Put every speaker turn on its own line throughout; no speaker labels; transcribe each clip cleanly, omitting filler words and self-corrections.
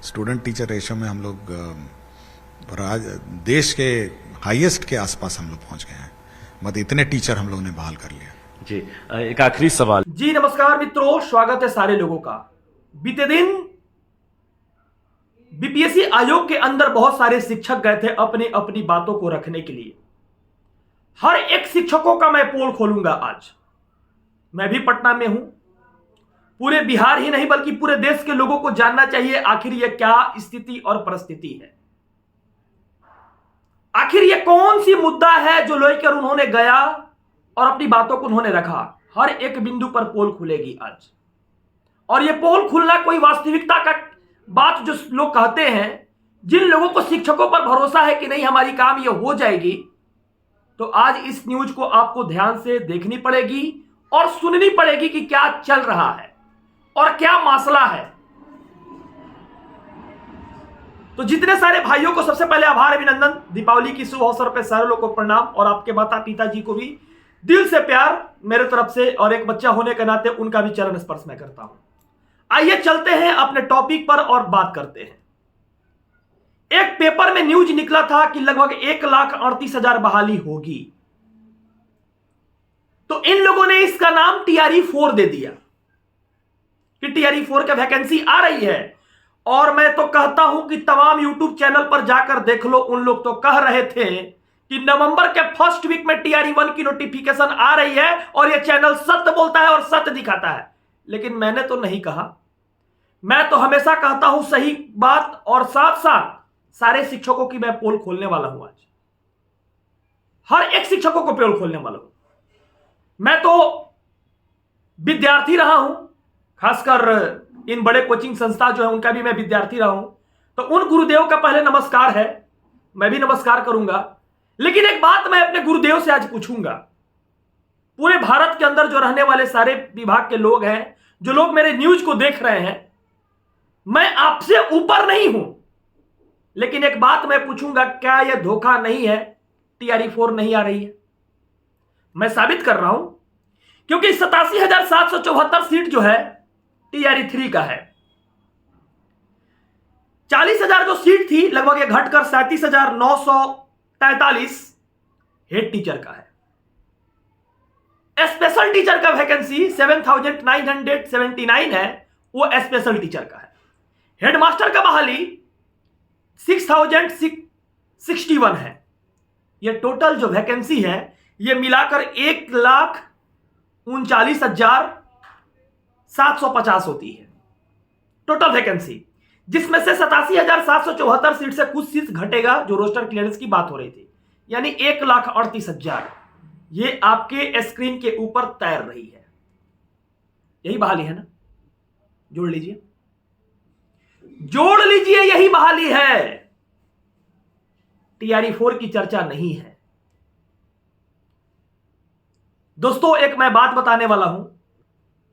Student teacher ratio में हम लोग देश के हाईएस्ट के आसपास हम लोग पहुंच गए हैं। मतलब इतने टीचर हम लोग ने बहाल कर लिया।
जी, एक आखिरी सवाल।
जी नमस्कार मित्रों, स्वागत है सारे लोगों का। बीते दिन बीपीएससी आयोग के अंदर बहुत सारे शिक्षक गए थे अपनी अपनी बातों को रखने के लिए। हर एक शिक्षकों का मैं पोल खोलूंगा आज। मैं भी पटना में हूं। पूरे बिहार ही नहीं बल्कि पूरे देश के लोगों को जानना चाहिए आखिर यह क्या स्थिति और परिस्थिति है। आखिर यह कौन सी मुद्दा है जो लेकर उन्होंने गया और अपनी बातों को उन्होंने रखा। हर एक बिंदु पर पोल खुलेगी आज। और यह पोल खुलना कोई वास्तविकता का बात जो लोग कहते हैं, जिन लोगों को शिक्षकों पर भरोसा है कि नहीं हमारी काम यह हो जाएगी, तो आज इस न्यूज को आपको ध्यान से देखनी पड़ेगी और सुननी पड़ेगी कि क्या चल रहा है और क्या मसला है। तो जितने सारे भाइयों को सबसे पहले आभार अभिनंदन। दीपावली की शुभ अवसर पर सारे लोगों को प्रणाम और आपके माता पिताजी को भी दिल से प्यार मेरे तरफ से, और एक बच्चा होने के नाते उनका भी चरण स्पर्श मैं करता हूं। आइए चलते हैं अपने टॉपिक पर और बात करते हैं। एक पेपर में न्यूज निकला था कि लगभग 1,38,000 बहाली होगी। तो इन लोगों ने इसका नाम TRE-4 दे दिया कि TRE-4 का वैकेंसी आ रही है। और मैं तो कहता हूं कि तमाम यूट्यूब चैनल पर जाकर देख लो, उन लोग तो कह रहे थे कि नवंबर के फर्स्ट वीक में TRE-1 की नोटिफिकेशन आ रही है और यह चैनल सत्य बोलता है और सत्य दिखाता है। लेकिन मैंने तो नहीं कहा। मैं तो हमेशा कहता हूं सही बात, और साथ साथ सारे शिक्षकों की मैं पोल खोलने वाला हूं आज। हर एक शिक्षकों को पोल खोलने वाला हूं। मैं तो विद्यार्थी रहा हूं, खासकर इन बड़े कोचिंग संस्था जो है उनका भी मैं विद्यार्थी रहा हूं। तो उन गुरुदेव का पहले नमस्कार है, मैं भी नमस्कार करूंगा। लेकिन एक बात मैं अपने गुरुदेव से आज पूछूंगा। पूरे भारत के अंदर जो रहने वाले सारे विभाग के लोग हैं, जो लोग मेरे न्यूज को देख रहे हैं, मैं आपसे ऊपर नहीं हूं, लेकिन एक बात मैं पूछूंगा, क्या यह धोखा नहीं है TRE-4 नहीं आ रही है? मैं साबित कर रहा हूं, क्योंकि 87,774 सीट जो है TRE-3 का है। 40,000 जो सीट थी लगभग ये घटकर 37,943 हेड टीचर का है। स्पेशल टीचर का वैकेंसी 7,979 है, वो स्पेशल टीचर का है। हेडमास्टर का बहाली 6,061 है। ये टोटल जो वैकेंसी है ये मिलाकर 1,39,750 होती है टोटल वैकेंसी, जिसमें से 87,774 सीट से कुछ सीट घटेगा जो रोस्टर क्लियरेंस की बात हो रही थी, यानी 1,38,000 ये आपके स्क्रीन के ऊपर तैर रही है। यही बहाली है ना? जोड़ लीजिए, जोड़ लीजिए, यही बहाली है। TRE-4 की चर्चा नहीं है। दोस्तों एक मैं बात बताने वाला हूं।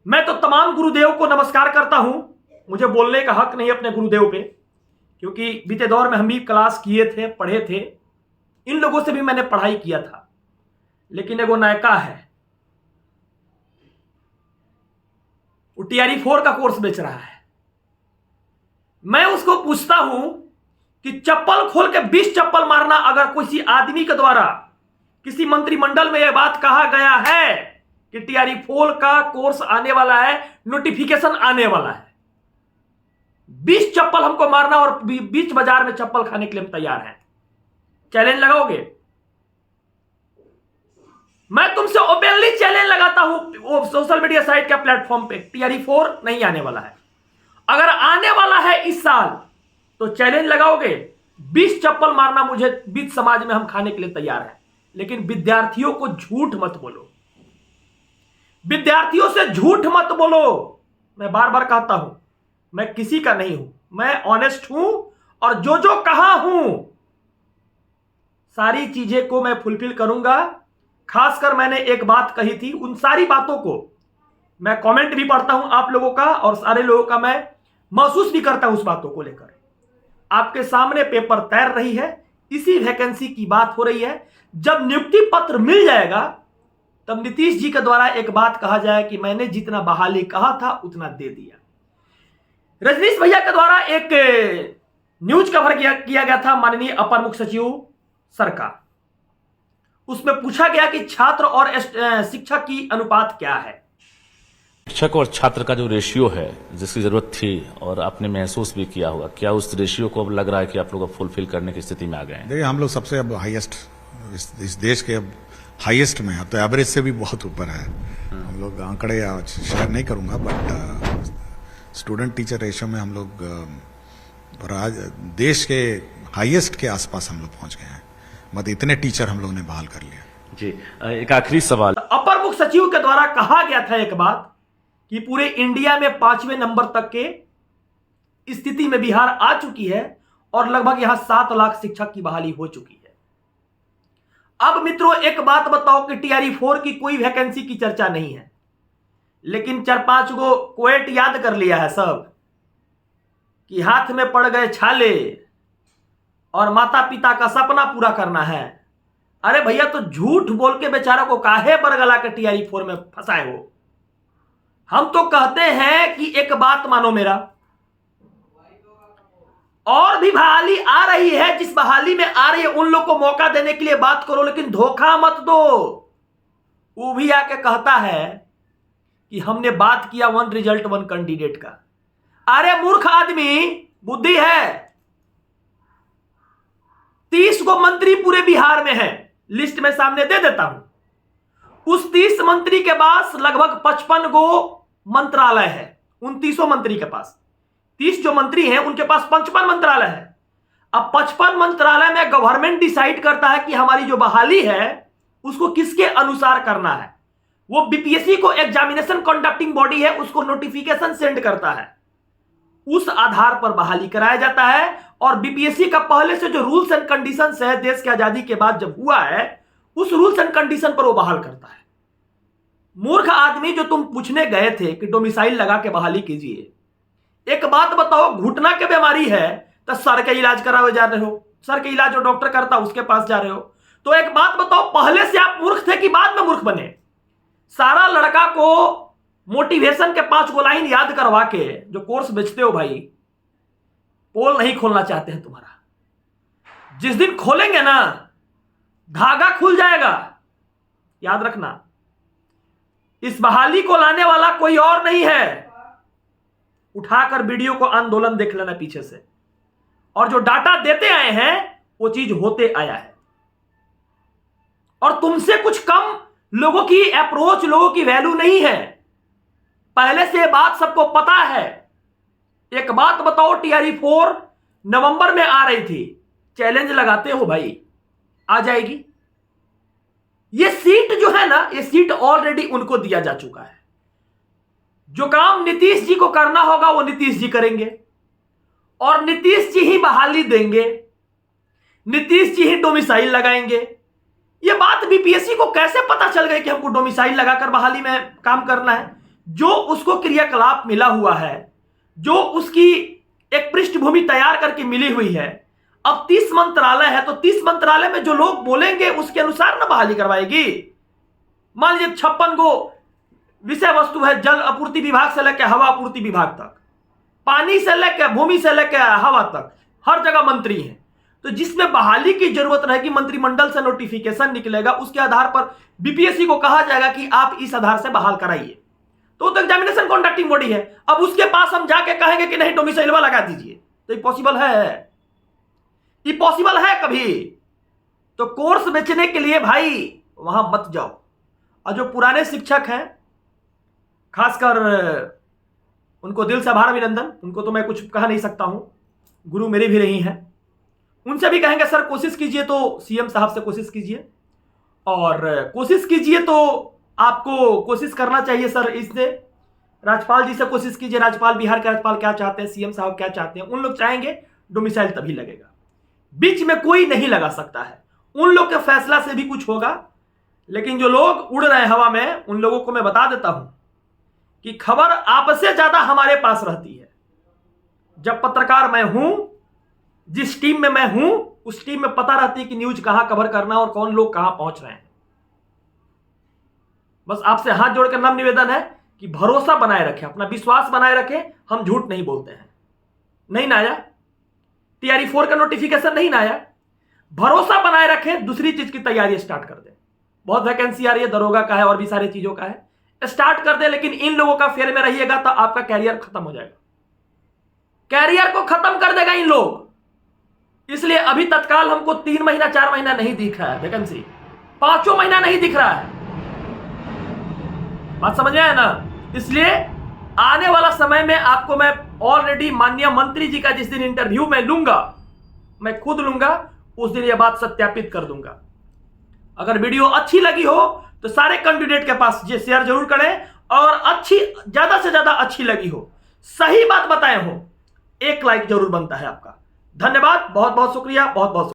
मैं तो तमाम गुरुदेव को नमस्कार करता हूं। मुझे बोलने का हक नहीं अपने गुरुदेव पे, क्योंकि बीते दौर में हम भी क्लास किए थे, पढ़े थे। इन लोगों से भी मैंने पढ़ाई किया था। लेकिन एगो नायका है, वो TRE-4 का कोर्स बेच रहा है। मैं उसको पूछता हूं कि चप्पल खोल के 20 चप्पल मारना, अगर किसी आदमी के द्वारा किसी मंत्रिमंडल में यह बात कहा गया है कि TRE-4 का कोर्स आने वाला है, नोटिफिकेशन आने वाला है, 20 चप्पल हमको मारना और बीच बाजार में चप्पल खाने के लिए हम तैयार हैं, चैलेंज लगाओगे? मैं तुमसे ओपनली चैलेंज लगाता हूं वो सोशल मीडिया साइट का प्लेटफॉर्म पे, TRE-4 नहीं आने वाला है। अगर आने वाला है इस साल तो चैलेंज लगाओगे? 20 चप्पल मारना मुझे बीच समाज में हम खाने के लिए तैयार हैं। लेकिन विद्यार्थियों को झूठ मत बोलो, विद्यार्थियों से झूठ मत बोलो। मैं बार बार कहता हूं, मैं किसी का नहीं हूं, मैं ऑनेस्ट हूं और जो जो कहा हूं सारी चीजें को मैं फुलफिल करूंगा। खासकर मैंने एक बात कही थी, उन सारी बातों को मैं कमेंट भी पढ़ता हूं आप लोगों का, और सारे लोगों का मैं महसूस भी करता हूं उस बातों को लेकर। आपके सामने पेपर तैर रही है, इसी वैकेंसी की बात हो रही है। जब नियुक्ति पत्र मिल जाएगा तब नीतीश जी के द्वारा एक बात कहा जाए कि मैंने जितना बहाली कहा था उतना दे दिया। रजनीश भैया के द्वारा एक न्यूज कवर किया गया था माननीय अपर मुख्य सचिव सर का। उसमें पूछा गया कि छात्र और शिक्षक की अनुपात क्या है।
शिक्षक और छात्र का जो रेशियो है जिसकी जरूरत थी और आपने महसूस भी किया होगा, क्या उस रेशियो को अब लग रहा है कि आप लोग अब फुलफिल करने की स्थिति में आ गए हैं?
देखिए, हम लोग सबसे अब हाईएस्ट इस देश के अब हाईएस्ट में, अब तो एवरेज से भी बहुत ऊपर है। हम लोग आंकड़े शेयर नहीं करूंगा, बट स्टूडेंट टीचर रेशियो में हम लोग देश के हाईएस्ट के आसपास हम लोग पहुंच गए हैं। मतलब इतने टीचर हम लोगों ने बहाल कर लिया।
जी, एक आखिरी सवाल।
अपर मुख्य सचिव के द्वारा कहा गया था एक बात कि पूरे इंडिया में 5वें नंबर तक के स्थिति में बिहार आ चुकी है और लगभग यहां 7 लाख शिक्षक की बहाली हो चुकी है। अब मित्रों एक बात बताओ कि टीआरई 4 की कोई वैकेंसी की चर्चा नहीं है, लेकिन 4-5 गो क्वेट याद कर लिया है सब कि हाथ में पड़ गए छाले और माता पिता का सपना पूरा करना है। अरे भैया, तो झूठ बोल के बेचारा को काहे बरगला के टीआरई 4 में फंसाए हो। हम तो कहते हैं कि एक बात मानो मेरा, और भी बहाली आ रही है, जिस बहाली में आ रही है उन लोग को मौका देने के लिए बात करो, लेकिन धोखा मत दो। वो भी आके कहता है कि हमने बात किया 1 रिजल्ट 1 कैंडिडेट का। अरे मूर्ख आदमी, बुद्धि है। 30 को मंत्री पूरे बिहार में है, लिस्ट में सामने दे देता हूं। उस 30 मंत्री के पास लगभग 55 गो मंत्रालय है। 29 मंत्री के पास 30 जो मंत्री हैं उनके पास 55 मंत्रालय है। अब 55 मंत्रालय में गवर्नमेंट डिसाइड करता है कि हमारी जो बहाली है उसको किसके अनुसार करना है। वो बीपीएससी को एग्जामिनेशन कंडक्टिंग बॉडी है, उसको नोटिफिकेशन सेंड करता है, उस आधार पर बहाली कराया जाता है। और बीपीएससी का पहले से जो रूल्स एंड कंडीशंस है देश की आजादी के बाद जब हुआ है, उस रूल्स एंड कंडीशन पर वो बहाल करता है। मूर्ख आदमी, जो तुम पूछने गए थे कि डोमिसाइल लगा के बहाली कीजिए, एक बात बताओ, घुटना की बीमारी है तो सर का इलाज करावे जा रहे हो, सर का इलाज जो डॉक्टर करता उसके पास जा रहे हो। तो एक बात बताओ, पहले से आप मूर्ख थे कि बाद में मूर्ख बने? सारा लड़का को मोटिवेशन के 5 गो लाइन याद करवा के जो कोर्स बेचते हो भाई, पोल नहीं खोलना चाहते हैं तुम्हारा। जिस दिन खोलेंगे ना, धागा खुल जाएगा, याद रखना। इस बहाली को लाने वाला कोई और नहीं है। उठाकर वीडियो को आंदोलन देख लेना पीछे से, और जो डाटा देते आए हैं वो चीज होते आया है। और तुमसे कुछ कम लोगों की अप्रोच, लोगों की वैल्यू नहीं है। पहले से बात सबको पता है। एक बात बताओ, टीआरई 4 नवंबर में आ रही थी, चैलेंज लगाते हो भाई, आ जाएगी। ये सीट जो है ना, ये सीट ऑलरेडी उनको दिया जा चुका है। जो काम नीतीश जी को करना होगा वो नीतीश जी करेंगे, और नीतीश जी ही बहाली देंगे, नीतीश जी ही डोमिसाइल लगाएंगे। ये बात बीपीएससी को कैसे पता चल गई कि हमको डोमिसाइल लगाकर बहाली में काम करना है? जो उसको क्रियाकलाप मिला हुआ है, जो उसकी एक पृष्ठभूमि तैयार करके मिली हुई है। अब 30 मंत्रालय है तो 30 मंत्रालय में जो लोग बोलेंगे उसके अनुसार ना बहाली करवाएगी। मान लीजिए 56 गो विषय वस्तु है, जल आपूर्ति विभाग से लेकर हवा आपूर्ति विभाग तक, पानी से लेकर भूमि से लेकर हवा तक, हर जगह मंत्री हैं। तो जिसमें बहाली की जरूरत रहेगी, मंत्रिमंडल से नोटिफिकेशन निकलेगा, उसके आधार पर बीपीएससी को कहा जाएगा कि आप इस आधार से बहाल कराइए। तो एग्जामिनेशन कंडक्टिंग बॉडी है। अब उसके पास हम जाके कहेंगे कि नहीं डोमिसाइलवा लगा दीजिए, तो ये पॉसिबल है? ये पॉसिबल है कभी? तो कोर्स बेचने के लिए भाई वहां मत जाओ। और जो पुराने शिक्षक हैं, खासकर उनको दिल से आभार अभिनंदन, उनको तो मैं कुछ कह नहीं सकता हूं, गुरु मेरे भी रही हैं। उनसे भी कहेंगे सर कोशिश कीजिए, तो सीएम साहब से कोशिश कीजिए, और कोशिश कीजिए तो आपको कोशिश करना चाहिए सर। इससे राज्यपाल जी से कोशिश कीजिए, राज्यपाल, बिहार के राज्यपाल क्या चाहते हैं, सीएम साहब क्या चाहते हैं। उन लोग चाहेंगे डोमिसाइल तभी लगेगा, बीच में कोई नहीं लगा सकता है। उन लोग के फैसला से भी कुछ होगा। लेकिन जो लोग उड़ रहे हैं हवा में, उन लोगों को मैं बता देता हूं कि खबर आपसे ज्यादा हमारे पास रहती है। जब पत्रकार मैं हूं, जिस टीम में मैं हूं, उस टीम में पता रहती है कि न्यूज कहां कवर करना और कौन लोग कहां पहुंच रहे हैं। बस आपसे हाथ जोड़कर नम्र निवेदन है कि भरोसा बनाए रखें, अपना विश्वास बनाए रखें, हम झूठ नहीं बोलते हैं। नहीं ना आया टीआरई 4 का नोटिफिकेशन, नहीं ना आया, भरोसा बनाए रखें, दूसरी चीज की तैयारी स्टार्ट कर दें। बहुत वैकेंसी आ रही है, दरोगा का है और भी सारी चीजों का है, स्टार्ट कर दे। लेकिन इन लोगों का फेर में रहिएगा तो आपका कैरियर खत्म हो जाएगा, कैरियर को खत्म कर देगा इन लोग। इसलिए अभी तत्काल हमको 3 महीना 4 महीना नहीं दिख रहा है वैकेंसी, 5 महीना नहीं दिख रहा है, बात समझ में आया ना। इसलिए आने वाला समय में आपको मैं ऑलरेडी माननीय मंत्री जी का जिस दिन इंटरव्यू मैं लूंगा, मैं खुद लूंगा, उस दिन यह बात सत्यापित कर दूंगा। अगर वीडियो अच्छी लगी हो तो सारे कैंडिडेट के पास ये शेयर जरूर करें, और अच्छी, ज्यादा से ज्यादा अच्छी लगी हो, सही बात बताए हो, 1 लाइक जरूर बनता है आपका। धन्यवाद, बहुत बहुत शुक्रिया, बहुत बहुत